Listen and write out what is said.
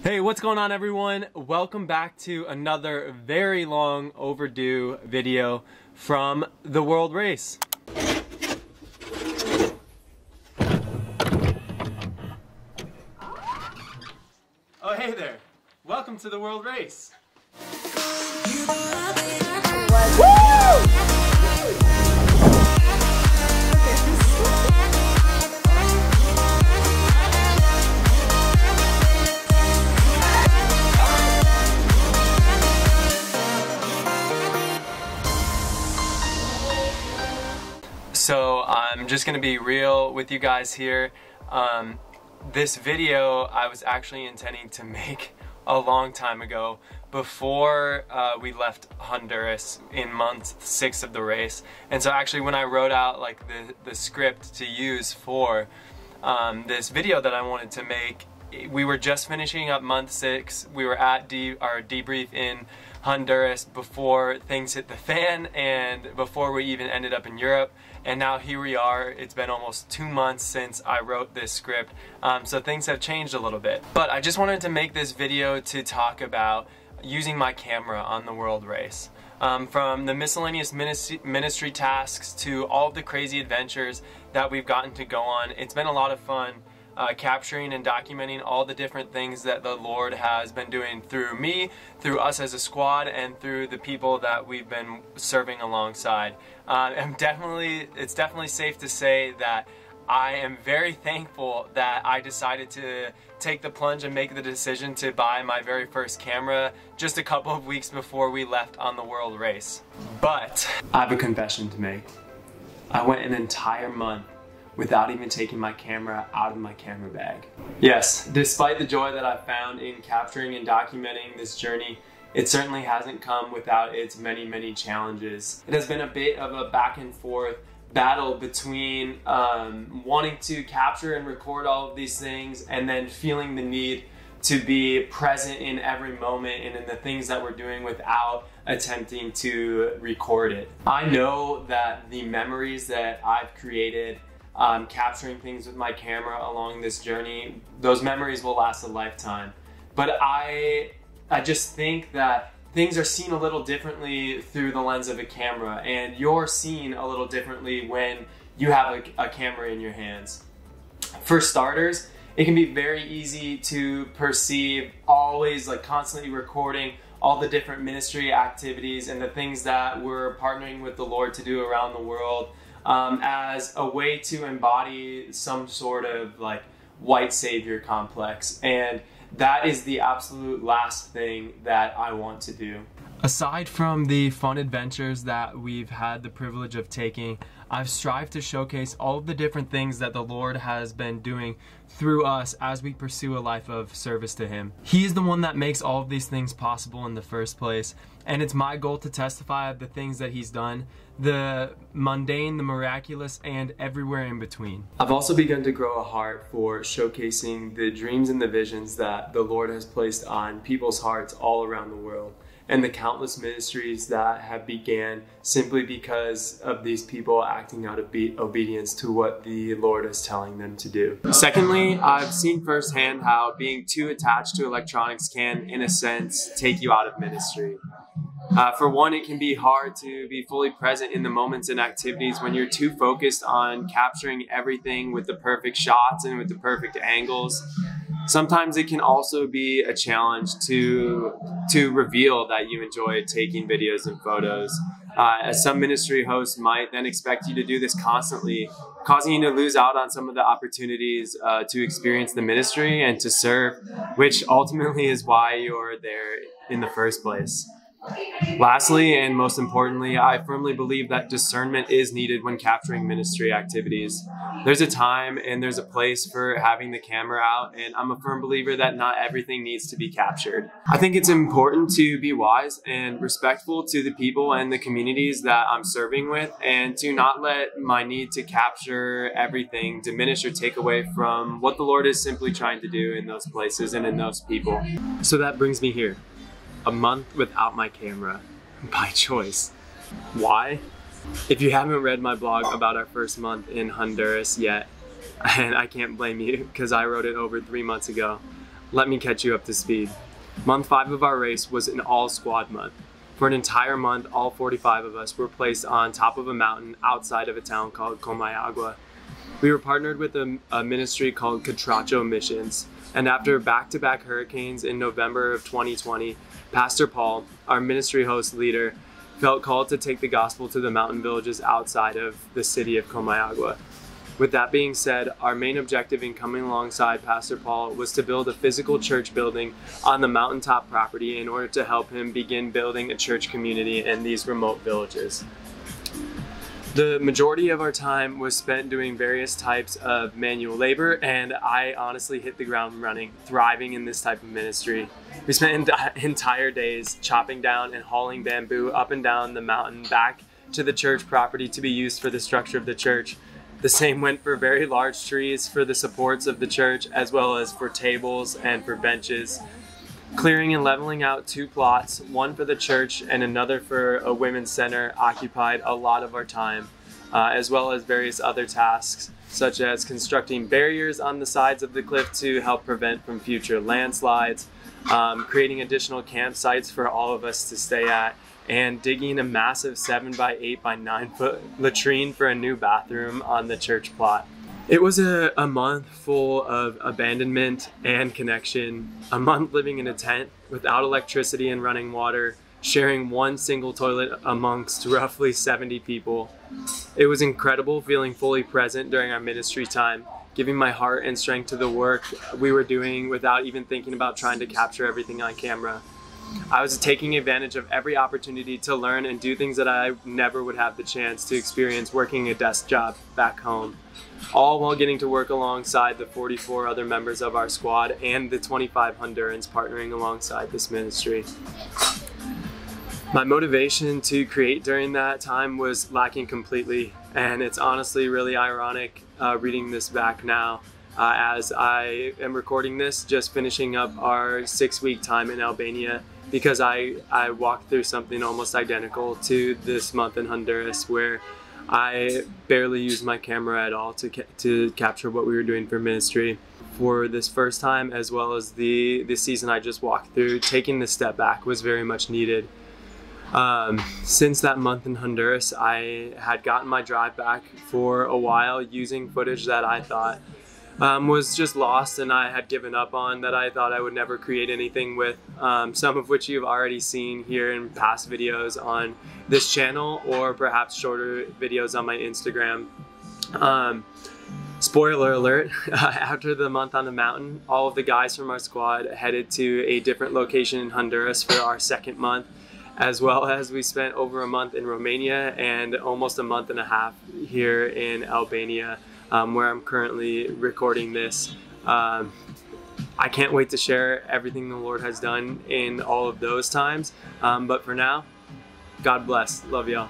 Hey, what's going on everyone? Welcome back to another very long overdue video from the World Race. Oh, hey there. Welcome to the World Race. So I'm just gonna be real with you guys here. This video I was actually intending to make a long time ago, before we left Honduras in month 6 of the race. And so actually when I wrote out like the script to use for this video that I wanted to make, we were just finishing up month 6. We were at our debrief in Honduras before things hit the fan and before we even ended up in Europe. And now here we are. It's been almost 2 months since I wrote this script, so things have changed a little bit. But I just wanted to make this video to talk about using my camera on the World Race. From the miscellaneous ministry tasks to all of the crazy adventures that we've gotten to go on. It's been a lot of fun capturing and documenting all the different things that the Lord has been doing through me, through us as a squad, and through the people that we've been serving alongside. It's definitely safe to say that I am very thankful that I decided to take the plunge and make the decision to buy my very first camera just a couple of weeks before we left on the World Race. But I have a confession to make. I went an entire month without even taking my camera out of my camera bag. Yes, despite the joy that I've found in capturing and documenting this journey, it certainly hasn't come without its many challenges. It has been a bit of a back and forth battle between wanting to capture and record all of these things and then feeling the need to be present in every moment and in the things that we're doing without attempting to record it. I know that the memories that I've created capturing things with my camera along this journey, those memories will last a lifetime. But I just think that things are seen a little differently through the lens of a camera, and you're seen a little differently when you have a camera in your hands. For starters, it can be very easy to perceive always like constantly recording all the different ministry activities and the things that we're partnering with the Lord to do around the world as a way to embody some sort of like white savior complex, and that is the absolute last thing that I want to do. Aside from the fun adventures that we've had the privilege of taking, I've strived to showcase all of the different things that the Lord has been doing through us as we pursue a life of service to Him. He is the one that makes all of these things possible in the first place, and it's my goal to testify of the things that He's done, the mundane, the miraculous, and everywhere in between. I've also begun to grow a heart for showcasing the dreams and the visions that the Lord has placed on people's hearts all around the world, and the countless ministries that have began simply because of these people acting out of obedience to what the Lord is telling them to do. Secondly, I've seen firsthand how being too attached to electronics can, in a sense, take you out of ministry. For one, it can be hard to be fully present in the moments and activities when you're too focused on capturing everything with the perfect shots and with the perfect angles. Sometimes it can also be a challenge to reveal that you enjoy taking videos and photos. As some ministry hosts might then expect you to do this constantly, causing you to lose out on some of the opportunities to experience the ministry and to serve, which ultimately is why you're there in the first place. Lastly, and most importantly, I firmly believe that discernment is needed when capturing ministry activities. There's a time and there's a place for having the camera out, and I'm a firm believer that not everything needs to be captured. I think it's important to be wise and respectful to the people and the communities that I'm serving with, and to not let my need to capture everything diminish or take away from what the Lord is simply trying to do in those places and in those people. So that brings me here. A month without my camera, by choice. Why? If you haven't read my blog about our first month in Honduras yet, and I can't blame you because I wrote it over 3 months ago, Let me catch you up to speed. Month 5 of our race was an all-squad month. For an entire month, all 45 of us were placed on top of a mountain outside of a town called Comayagua. We were partnered with a ministry called Catracho Missions, and after back-to-back hurricanes in November of 2020, Pastor Paul, our ministry host leader, felt called to take the gospel to the mountain villages outside of the city of Comayagua. With that being said, our main objective in coming alongside Pastor Paul was to build a physical church building on the mountaintop property in order to help him begin building a church community in these remote villages. The majority of our time was spent doing various types of manual labor, and I honestly hit the ground running, thriving in this type of ministry. We spent entire days chopping down and hauling bamboo up and down the mountain back to the church property to be used for the structure of the church. The same went for very large trees for the supports of the church, as well as for tables and for benches. Clearing and leveling out 2 plots, one for the church and another for a women's center, occupied a lot of our time, as well as various other tasks, such as constructing barriers on the sides of the cliff to help prevent from future landslides, creating additional campsites for all of us to stay at, and digging a massive 7 by 8 by 9 foot latrine for a new bathroom on the church plot. It was a month full of abandonment and connection, a month living in a tent without electricity and running water, sharing one single toilet amongst roughly 70 people. It was incredible feeling fully present during our ministry time, giving my heart and strength to the work we were doing without even thinking about trying to capture everything on camera. I was taking advantage of every opportunity to learn and do things that I never would have the chance to experience working a desk job back home, all while getting to work alongside the 44 other members of our squad and the 25 Hondurans partnering alongside this ministry. My motivation to create during that time was lacking completely, and it's honestly really ironic reading this back now as I am recording this, just finishing up our 6-week time in Albania, because I walked through something almost identical to this month in Honduras, where I barely used my camera at all to capture what we were doing for ministry. For this first time, as well as the season I just walked through, taking the step back was very much needed. Since that month in Honduras, I had gotten my drive back for a while using footage that I thought was just lost and I had given up on, that I thought I would never create anything with, some of which you've already seen here in past videos on this channel, or perhaps shorter videos on my Instagram. Spoiler alert, after the month on the mountain, all of the guys from our squad headed to a different location in Honduras for our 2nd month, as well as we spent over a month in Romania and almost a month and a half here in Albania, where I'm currently recording this. I can't wait to share everything the Lord has done in all of those times, but for now, God bless. Love y'all.